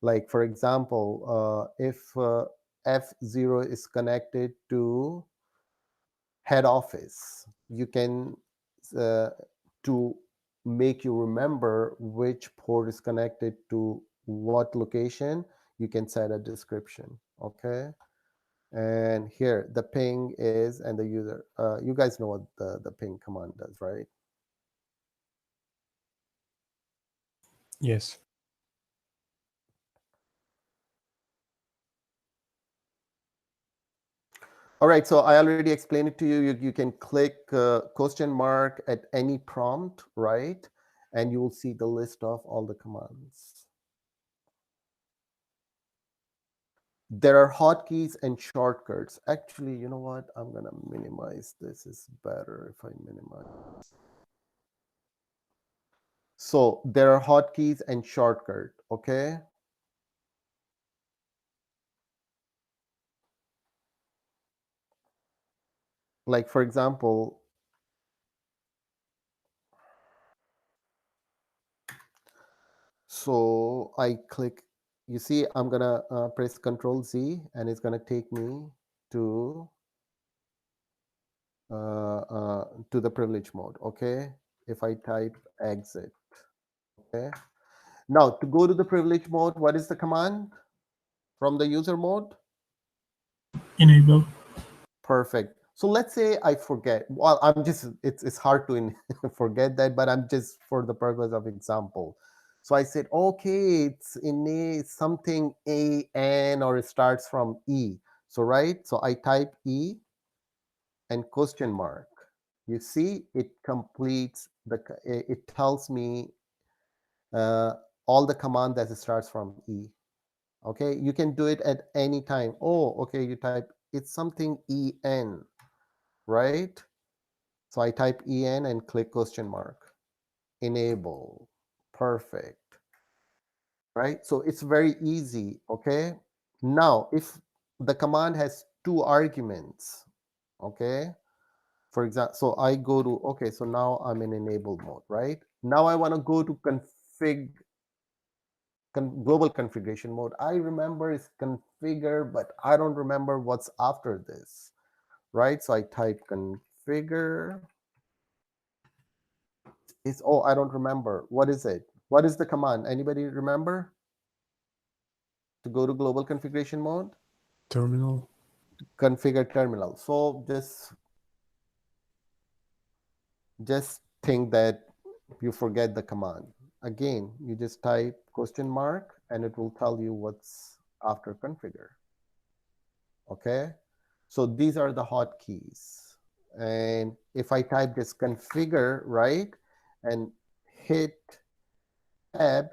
like for example, if F0 is connected to head office, you can, uh, to make you remember which port is connected to what location, you can set a description. Okay, and here the ping is, and the user, you guys know what the ping command does, right? Yes. All right, so I already explained it to you. You can click question mark at any prompt, right? And you will see the list of all the commands. There are hotkeys and shortcuts. Actually, you know what? I'm gonna minimize this. Is better if I minimize. So there are hotkeys and shortcut, okay? Like for example, so I click, you see, I'm gonna press Control Z, and it's gonna take me to to the privilege mode. Okay, if I type exit. Okay, now to go to the privilege mode, what is the command from the user mode? Enable. Perfect. So let's say I forget. Well, I'm just it's hard to forget that, but I'm just for the purpose of example. So I said, okay, it's in a something a n or it starts from e. So right. So I type e and question mark. You see, it completes it tells me uh, all the command that starts from e. Okay, you can do it at any time. Oh, okay, you type it's something en, right? So I type en and click question mark. Enable. Perfect. Right? So it's very easy. Okay. Now, if the command has two arguments, okay. For example, so I go to, okay, so now I'm in enable mode, right? Now I want to go to global configuration mode. I remember it's configure, but I don't remember what's after this, right? So I type configure. It's oh, I don't remember. What is it? What is the command? Anybody remember to go to global configuration mode? Terminal. Configure terminal. So just think that you forget the command. Again, you just type question mark and it will tell you what's after configure. Okay. So these are the hotkeys. And if I type this configure, right, and hit tab,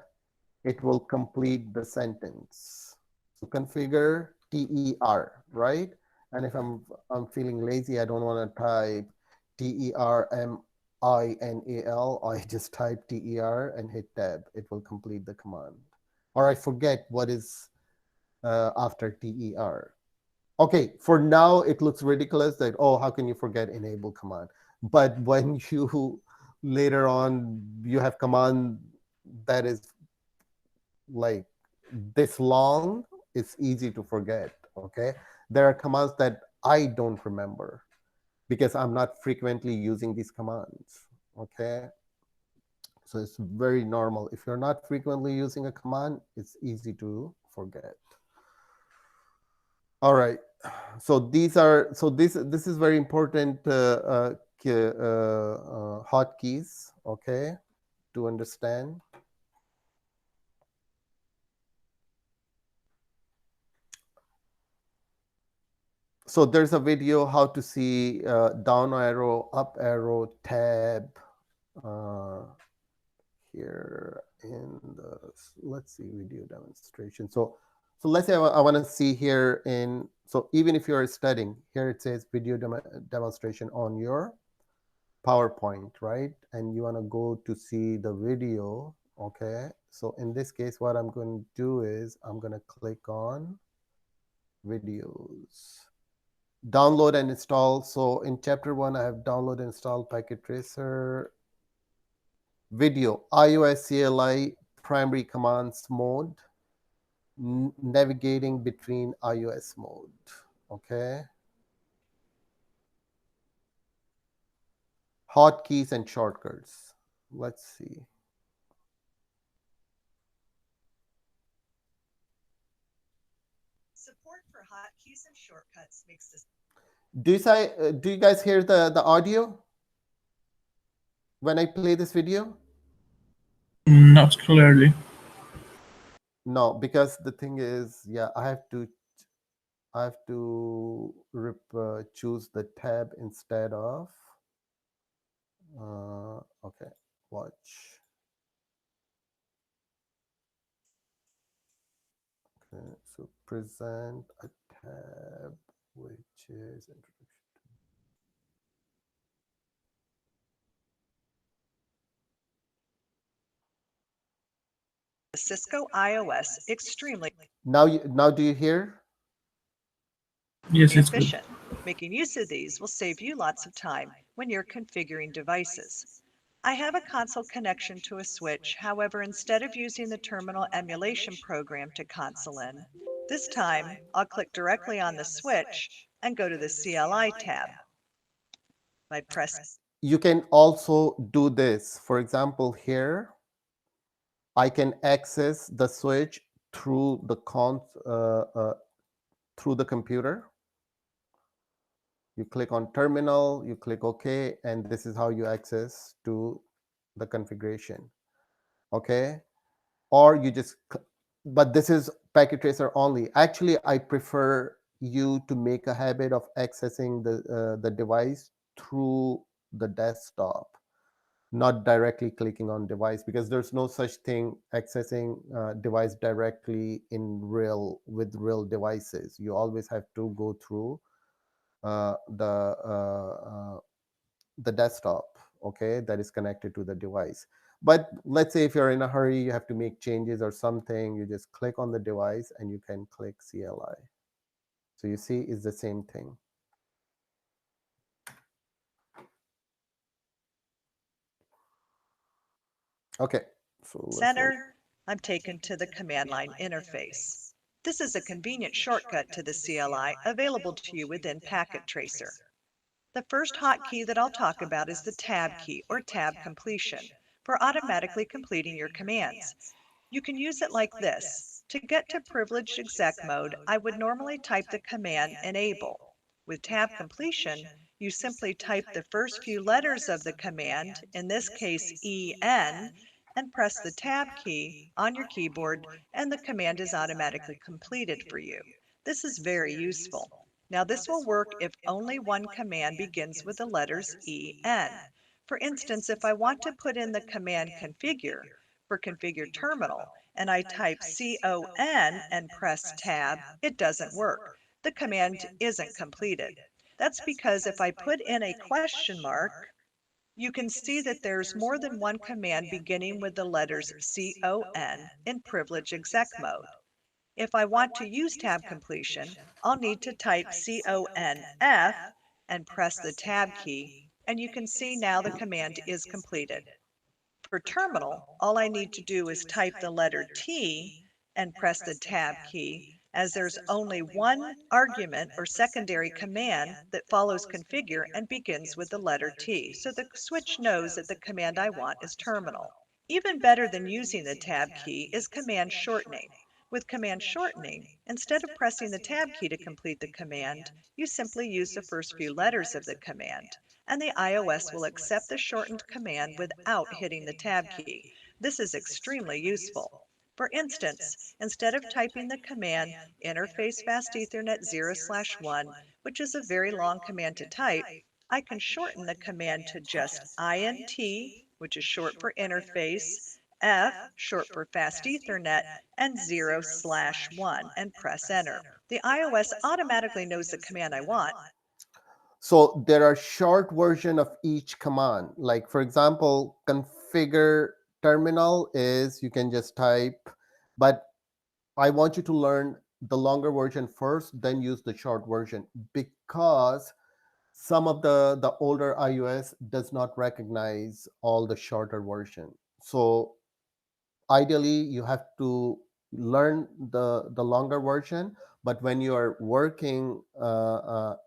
it will complete the sentence. So configure TER, right? And if I'm feeling lazy, I don't want to type TERMINAL, I just type TER and hit tab. It will complete the command. Or I forget what is after TER. Okay, for now it looks ridiculous that, oh, how can you forget enable command? But when you later on you have command that is like this long, it's easy to forget. Okay, there are commands that I don't remember because I'm not frequently using these commands. Okay, so it's very normal. If you're not frequently using a command, it's easy to forget. All right, so these are so this is very important hotkeys, okay, to understand. So there's a video how to see down arrow, up arrow, tab uh, here in the, let's see, video demonstration. So let's say I want to see here in, so even if you're studying, here it says video demonstration on your PowerPoint, right? And you want to go to see the video, okay? So in this case, what I'm going to do is I'm going to click on videos. Download and install. So in chapter 1, I have download and install packet tracer. Video, iOS CLI primary commands mode, navigating between iOS mode. Okay. Hotkeys and shortcuts. Let's see. Support for hotkeys and shortcuts makes this. Do you guys hear the audio when I play this video? Not clearly. No, because the thing is, yeah, I have to choose the tab instead of okay, watch. Okay, so present a tab which is introduction. The Cisco iOS extremely Now do you hear? Yes, it's good. efficient. Making use of these will save you lots of time when you're configuring devices. I have a console connection to a switch. However, instead of using the terminal emulation program to console in, this time I'll click directly on the switch and go to the CLI tab by pressing. You can also do this. For example, here I can access the switch through the through the computer. You click on terminal, you click OK, and this is how you access to the configuration. Okay, or you just but this is packet tracer only. Actually, I prefer you to make a habit of accessing the device through the desktop, not directly clicking on device, because there's no such thing accessing device directly in real with real devices. You always have to go through uh, the uh, uh, the desktop, okay, that is connected to the device. But let's say if you're in a hurry, you have to make changes or something, you just click on the device and you can click CLI. So you see, it's the same thing. Okay, so let's look. Enter, I'm taken to the command line interface. This is a convenient shortcut to the CLI available to you within Packet Tracer. The first hotkey that I'll talk about is the Tab key or Tab completion for automatically completing your commands. You can use it like this. To get to privileged exec mode, I would normally type the command enable. With tab completion, you simply type the first few letters of the command, in this case EN, and press the tab key on your keyboard, and the command is automatically completed for you. This is very useful. Now, this will work if only one command begins with the letters EN. For instance, if I want to put in the command configure, for configure terminal and I type CON and press tab, it doesn't work. The command isn't completed. That's because if I put in a question mark, you can see that there's more than one command beginning with the letters CON in privilege exec mode. If I want to use tab completion, I'll need to type CONF and press the tab key, and you can see now the command is completed. For terminal, all I need to do is type the letter T and press the tab key, as there's only one argument or secondary command that follows configure and begins with the letter T, so the switch knows that the command I want is terminal. Even better than using the tab key is command shortening. With command shortening, instead of pressing the tab key to complete the command, you simply use the first few letters of the command, and the iOS will accept the shortened command without hitting the tab key. This is extremely useful. For instance, instead of typing the command interface fast Ethernet 0/1, which is a very long command to type, I can shorten the command to just INT, which is short for interface, F, short for fast Ethernet, and 0/1, and press enter. The iOS automatically knows the command I want. So there are short version of each command. Like for example, configure terminal is you can just type, but I want you to learn the longer version first, then use the short version, because some of the older iOS does not recognize all the shorter version. So ideally you have to learn the longer version, but when you are working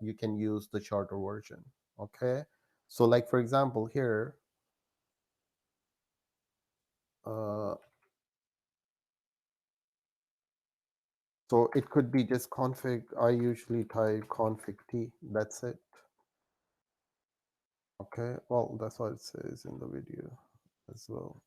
you can use the shorter version. Okay, so like for example here, uh, so it could be just config. I usually type config t, that's it. Okay, well that's what it says in the video as well.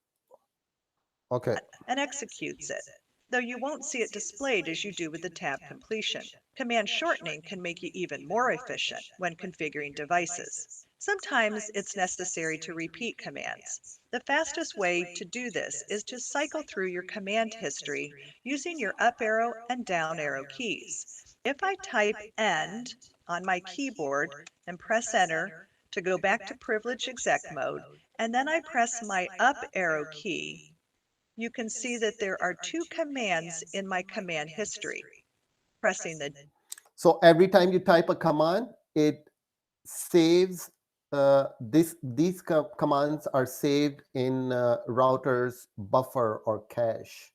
Okay, And executes it, though you won't see it displayed as you do with the tab completion. Command shortening can make you even more efficient when configuring devices. Sometimes it's necessary to repeat commands. The fastest way to do this is to cycle through your command history using your up arrow and down arrow keys. If I type end on my keyboard and press enter to go back to privilege exec mode, and then I press my up arrow key, you can see that there are two commands in my command history. Pressing the so every time you type a command, it saves these commands are saved in router's buffer or cache.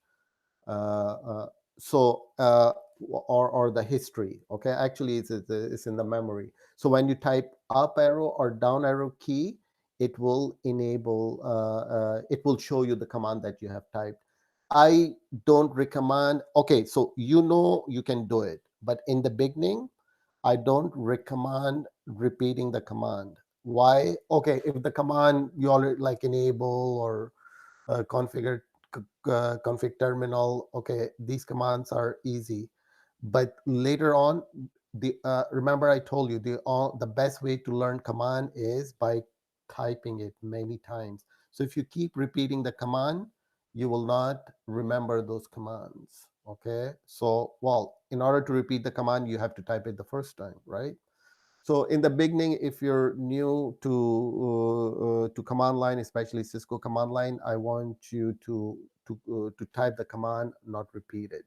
uh, uh, so or the history. Okay, actually it's in the memory. So when you type up arrow or down arrow key, it will enable it will show you the command that you have typed. I don't recommend, okay, so you know you can do it, but in the beginning I don't recommend repeating the command. Why? Okay, if the command you already like enable or configure config terminal, okay, these commands are easy. But later on, the remember I told you the best way to learn command is by typing it many times. So if you keep repeating the command, you will not remember those commands. Okay, so well, in order to repeat the command, you have to type it the first time, right? So in the beginning, if you're new to command line, especially Cisco command line, I want you to type the command, not repeat it.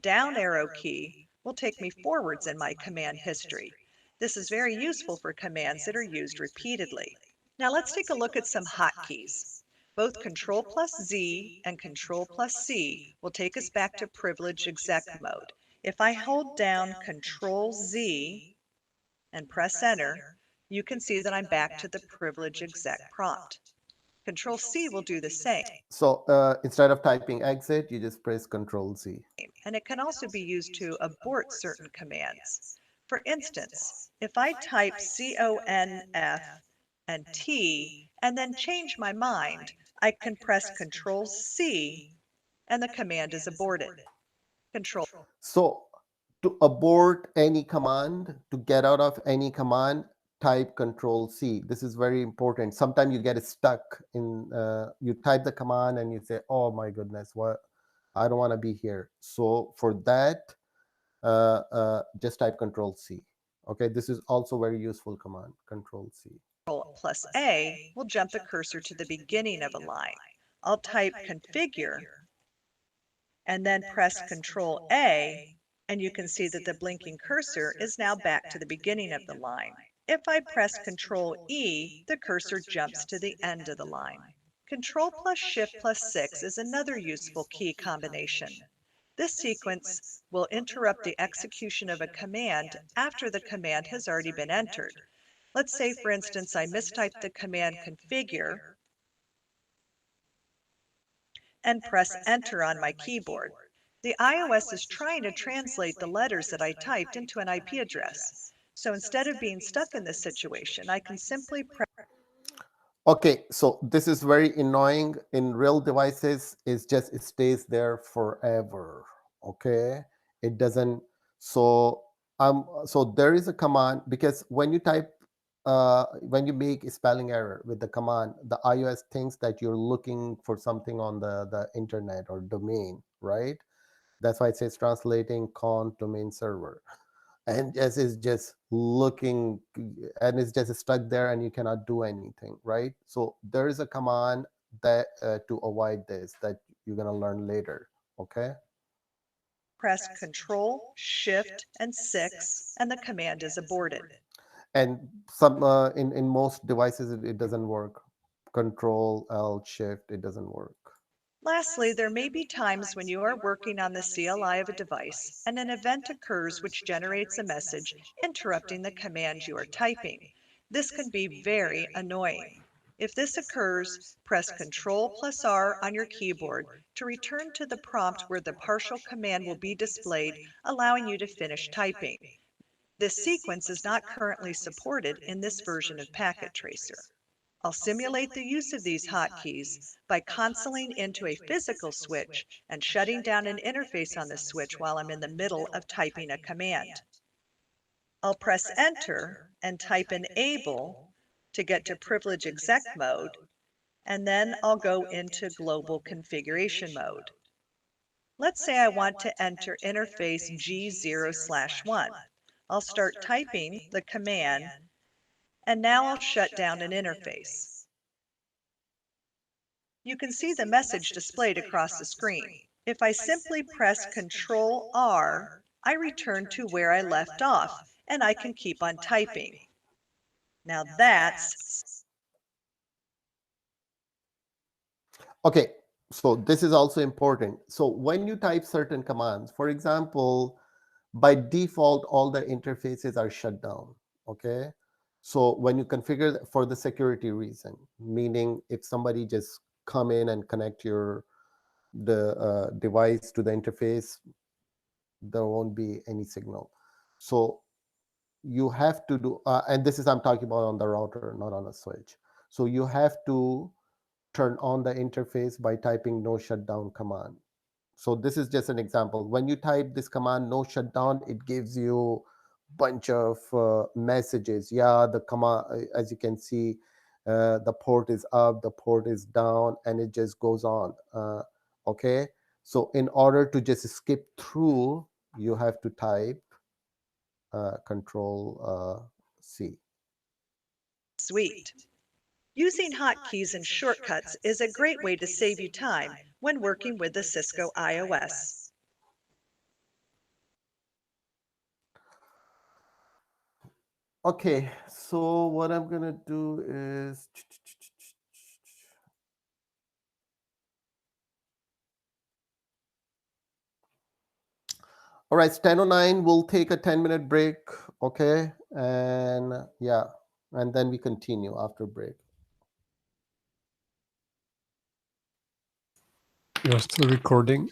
Down arrow key will take me forwards in my command history. This is very useful for commands that are used repeatedly. Now let's take a look at some hotkeys. Both Control plus Z and Control plus C will take us back to privilege exec mode. If I hold down Control Z and press enter, you can see that I'm back to the privilege exec prompt. Control C will do the same, So instead of typing exit, you just press Control Z. and it can also be used to abort certain commands. For instance, if I type CONF and T and then change my mind, I can press Control C and the command is aborted. Control So to abort any command, to get out of any command, type Control C. This is very important. Sometimes you get stuck in, you type the command and you say, oh my goodness, what? I don't want to be here. So for that, just type Control C. Okay, this is also very useful command, Control C. plus A will jump the cursor to the beginning of a line. I'll type configure and then press Control A, and you can see that the blinking cursor is now back to the beginning of the line. If I press Control E, the cursor jumps to the end of the line. Control plus Shift plus 6 is another useful key combination. This sequence will interrupt the execution of a command after the command has already been entered. Let's say, for instance, I mistyped the command configure and press enter on my keyboard. The iOS is trying to translate the letters that I typed into an IP address. So instead of being stuck in this situation, I can simply press Okay, so this is very annoying in real devices. It's just it stays there forever. Okay, it doesn't. So so there is a command because when you type when you make a spelling error with the command, the iOS thinks that you're looking for something on the internet or domain, right? That's why it says translating conf domain server, and just is just looking and it's just stuck there and you cannot do anything, right? So there is a command that to avoid this that you're going to learn later. Okay, Control, Shift, and 6, and the command is aborted. and some in most devices it doesn't work. Control Alt Shift, it doesn't work. Lastly, there may be times when you are working on the CLI of a device and an event occurs which generates a message interrupting the command you are typing. This can be very annoying. If this occurs, press Ctrl plus R on your keyboard to return to the prompt where the partial command will be displayed, allowing you to finish typing. This sequence is not currently supported in this version of Packet Tracer. I'll simulate the use of these hotkeys by consoling into a physical switch and shutting down an interface on the switch while I'm in the middle of typing a command. I'll press Enter and type Enable to get to Privilege Exec mode, and then I'll go into Global Configuration mode. Let's say I want to enter interface G0/1. I'll start typing the command, and now I'll shut down an interface. You can see the message displayed across the screen. If I simply press Ctrl R, I return to where I left off, and I can keep on typing. Now that's Okay, so this is also important. So when you type certain commands, for example, by default all the interfaces are shut down. Okay, so when you configure for the security reason, meaning if somebody just come in and connect your the device to the interface, there won't be any signal. So you have to do, and this is I'm talking about on the router, not on a switch. So you have to turn on the interface by typing no shutdown command. So this is just an example. When you type this command no shutdown, it gives you bunch of messages. Yeah, the command, as you can see, the port is up, the port is down, and it just goes on. Okay, so in order to just skip through, you have to type control C. Sweet. Using hotkeys and shortcuts is a great way to save you time when working with the Cisco iOS. Okay, so what I'm gonna do is, all right, it's 10:09. We'll take a 10-minute break, okay? And yeah, and then we continue after break. You're still recording?